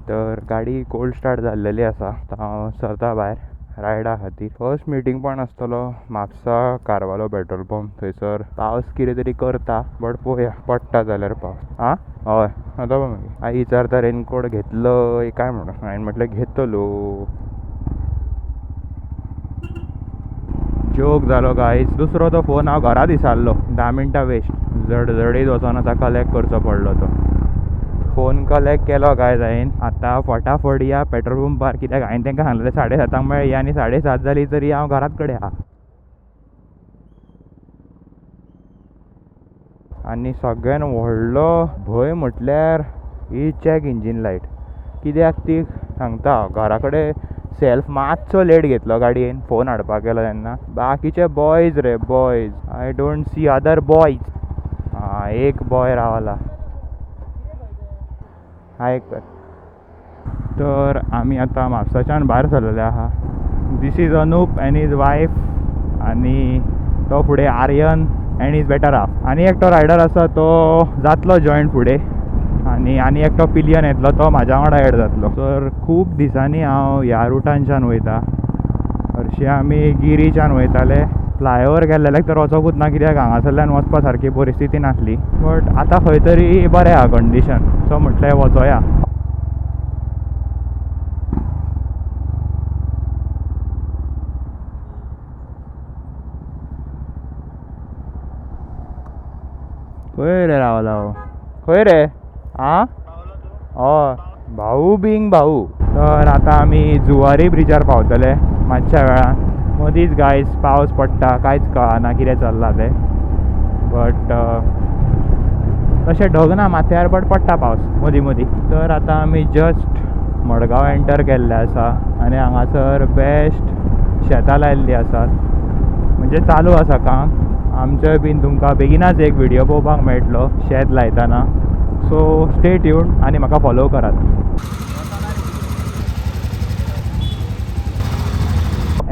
तर गाडी cold start जाल्लेली आसा. हांव सरता भायर रायडा खातीर. फर्स्ट मिटींग पॉयंट आसतलो म्हापसा कारवालो पेट्रोल पंप. थंयसर पावस कितें तरी करता बट पळोवया पडटा जाल्यार पावस. हय आतां मागीर आई विचारता रेनकोट घेतलो काय म्हणून. हांवें म्हटलें घेतलो. जोक जालो गायज. दुसरो तो फोन हांव घरा दिसारलो. 10 मिनटां वेस्ट. जडजडीत वचोन आतां कलेक्ट करचो पडलो तो फोन. कलेक्ट केलो गायज हांवें. आतां फटाफट या पेट्रोल पंपार, कित्याक हांवें तांकां सांगलेलें 7:30 मेळ्ळी आनी 7:30 जाली तरी हांव घराच कडेन आहा. आनी सगळ्यान व्हडलो भंय म्हटल्यार ही चॅक इंजीन लायट. कित्याक ती सांगता घरा कडेन सेल्फ मातसो लेट घेतलो गाडयेन फोन हाडपाक गेलो तेन्ना. बाकीचे बॉयज रे boys. I don't see other boys. एक बॉय रावला. आयक तर आमी आतां म्हापसाच्यान भायर सरलेले आहा. This is Anup and his wife आनी तो फुडें Aryan and his better half. आनी एकटो रायडर आसा तो जातलो जॉयंट फुडें. आनी एकटो पिलियन येतलो तो म्हाज्या वांगडा एड जातलो. तर खूब दिसांनी हांव ह्या रुटानच्यान वयता. हरशीं आमी गिरीच्यान वयताले. फ्लायओवर गेल्लेल्याक तर वचोंकूच ना, कित्याक हांगासरल्यान वचपा सारकी परिस्थिती नासली. बट आतां खंय तरी बरें आहा कंडिशन, सो म्हटलें वचोया. खंय रे रावला खंय रे? हय भाऊ बिंग भाऊ. तर आतां आमी जुवारी ब्रिजार पावतले मातशा वेळान. मदींच गायज पावस पडटा, कांयच कळना कितें चल्लां तें. बट तशें ढग ना माथ्यार, बट पडटा पावस मदीं मदीं. तर आतां आमी जस्ट मडगांव एंटर केल्ले आसा आनी हांगासर बेस्ट शेतां लायिल्लीं आसात. म्हणजे चालू आसा काम. आमचोय बीन तुमकां बेगिनाच एक व्हिडियो पळोवपाक मेळटलो शेत लायतना. सो स्टे ट्यून्ड आनी म्हाका फॉलो करात.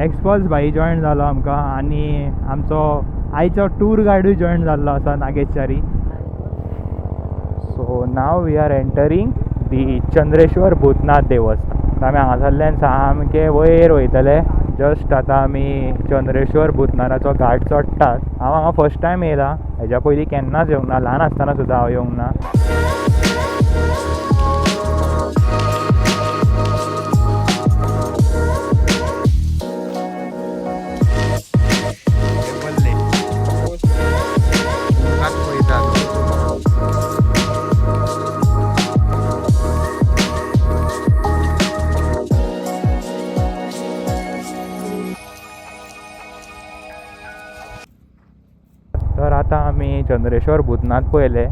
एक्सपल्स भाई जॉयन जालो आमकां आनी आमचो आयचो टूर गायडूय जॉयन जाल्लो आसा नागेशचारी. सो नाव वी आर एंटरींग दी चंद्रेश्वर भूतनाथ देवस्थान. आमी हांगासरल्यान सामके वयर वयतले. जस्ट आतां आमी चंद्रेश्वर भूतनाथाचो घाट चडटात. हांव हांगा फर्स्ट टायम येयला. हेज्या पयलीं केन्नाच येवंक ना. ल्हान आसतना सुद्दां हांव येवंक ना. तर आतां आमी चंद्रेश्वर भूतनाथ पळयलें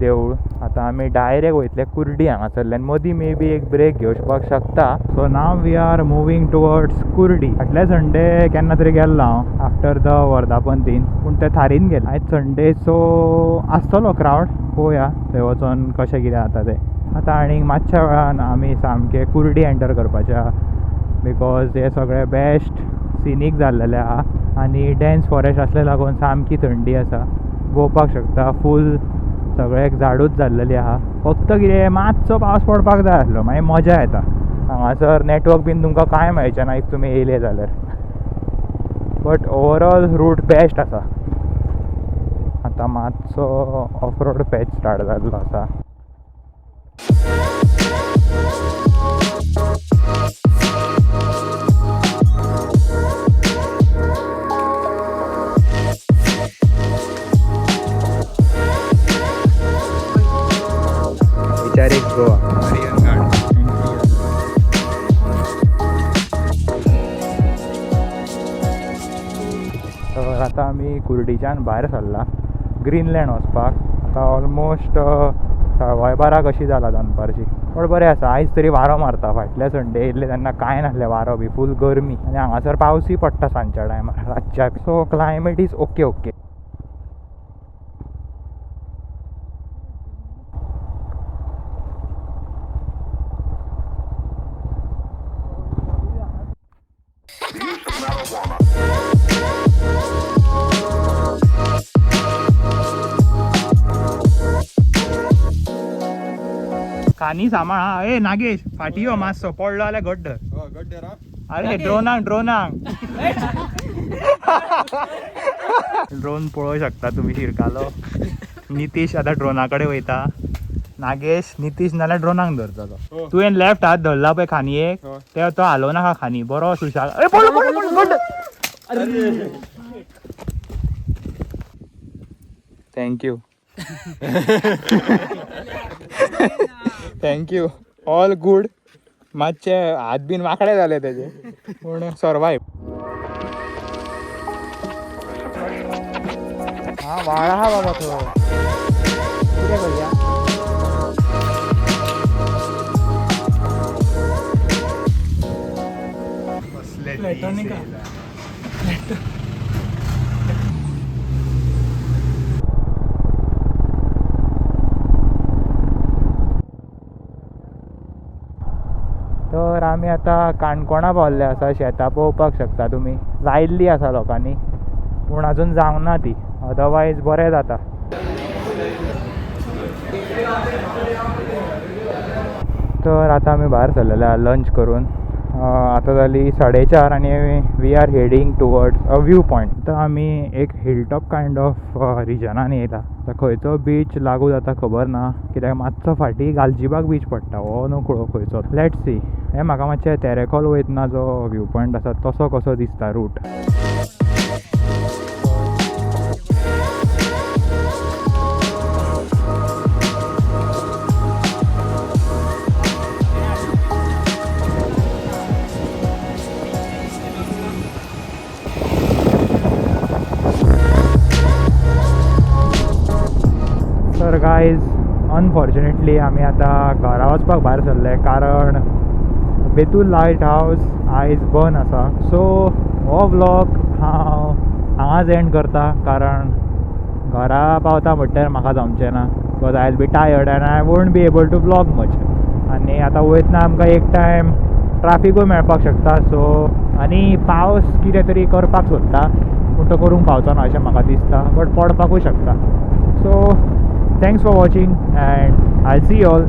देवूळ. आतां आमी डायरेक्ट वयतले कुर्डी. हांगासरल्यान मदीं मे बी एक ब्रेक घेवपाक शकता. So now we are moving towards Kurdi. फाटल्या संडे केन्ना तरी गेल्लो हांव आफ्टर द वर्धापन दिन, पूण ते थारीन गेले. आयज संडे सो आसतलो क्रावड. पळोवया थंय वचोन कशें कितें जाता तें. आतां आनीक मातशा वेळान आमी सामके कुर्डी एंटर करपाचे आहा. बिकॉज हे सगळे बेस्ट सिनीक जाल्लेले आहा आनी डेन्स फॉरेस्ट आसले लागून सामकी थंडी आसा. पळोवपाक शकता फूल सगळ्याक झाडूच जाल्लेली आहा. फक्त कितें मातसो पावस पडपाक जाय आसलो, मागीर मजा येता. हांगासर नेटवर्क बीन तुमकां कांय मेळचें ना इफ तुमी येयले जाल्यार. बट ओवरऑल रूट बेस्ट आसा. आतां मातसो ऑफ रोड पॅच स्टार्ट जाल्लो आसा. विचारीक गोवा तर आतां आमी कुर्डीच्यान भायर सरला ग्रीनलँड वचपाक. आतां ऑलमोस्ट 12:30 कशी जाला दनपारची. पण बरें आसा. आयज तरी वारो मारता. फाटल्या संडे येयल्ले तेन्ना कांय नासलें वारो बी. फूल गरमी आनी हांगासर पावसूय पडटा सांजच्या टायमार रातच्याक. So climate is okay okay. खानी सांभाळ हा. ए नागेश फाटी हो मातसो पडलो जाल्यार गड्ड. अरे ड्रोनांक ड्रोन पळोवंक शकता तुम्ही शिरकालो. नितीश आता ड्रोना कडेन वयता. नागेश नितीश नाल्यार ड्रोनाक धरतलो. तुवें लेफ्ट हात धरला पळय खानयेक ते तो हालोव नाका खानी बरो सुशाग. अरे पडलो पडलो पडलो गड्ड. Thank you thank you all good. मातशे हात बीन वाकडे जाले तेजे पूण सर्वायव. हा वाळा हा बाबा तो कितें करया. तर आमी आतां काणकोणा पावल्ले आसा. शेतां पळोवपाक शकता तुमी. लायिल्ली आसा लोकांनी पूण अजून जावंक ना ती. अदरवायज बरें जाता. तर आतां आमी भायर सरलेले आहा लंच करून. आतां जाली 4:30 आनी we are heading towards a view point. आतां आमी एक हिलटॉप कायंड ऑफ रिजनान येयला. आतां खंयचो बीच लागू जाता खबर ना कित्याक मातसो फाटीं गालजीबाग बीच पडटा. हो न्हू कळो खंयचो. Let's see. हें म्हाका मातशें तेरेखोल वयतना जो व्यू पॉयंट आसा तसो कसो दिसता रूट. तर गायज अनफॉर्च्युनेटली आमी आतां घरा वचपाक भायर सरले कारण बेतूल लायट हावस आयज बंद आसा. सो हो व्लॉग हांव हांगाच एंड करता कारण घरा पावता म्हणल्यार म्हाका जमचें ना. Because I will be tired and I won't be able to vlog much. आनी आतां वयतना आमकां एक टायम ट्राफिकूय मेळपाक शकता. सो आनी पावस कितें तरी करपाक सोदता पूण तो करूंक पावचो ना अशें म्हाका दिसता. बट पडपाकूय शकता. So thanks for watching and I'll see you all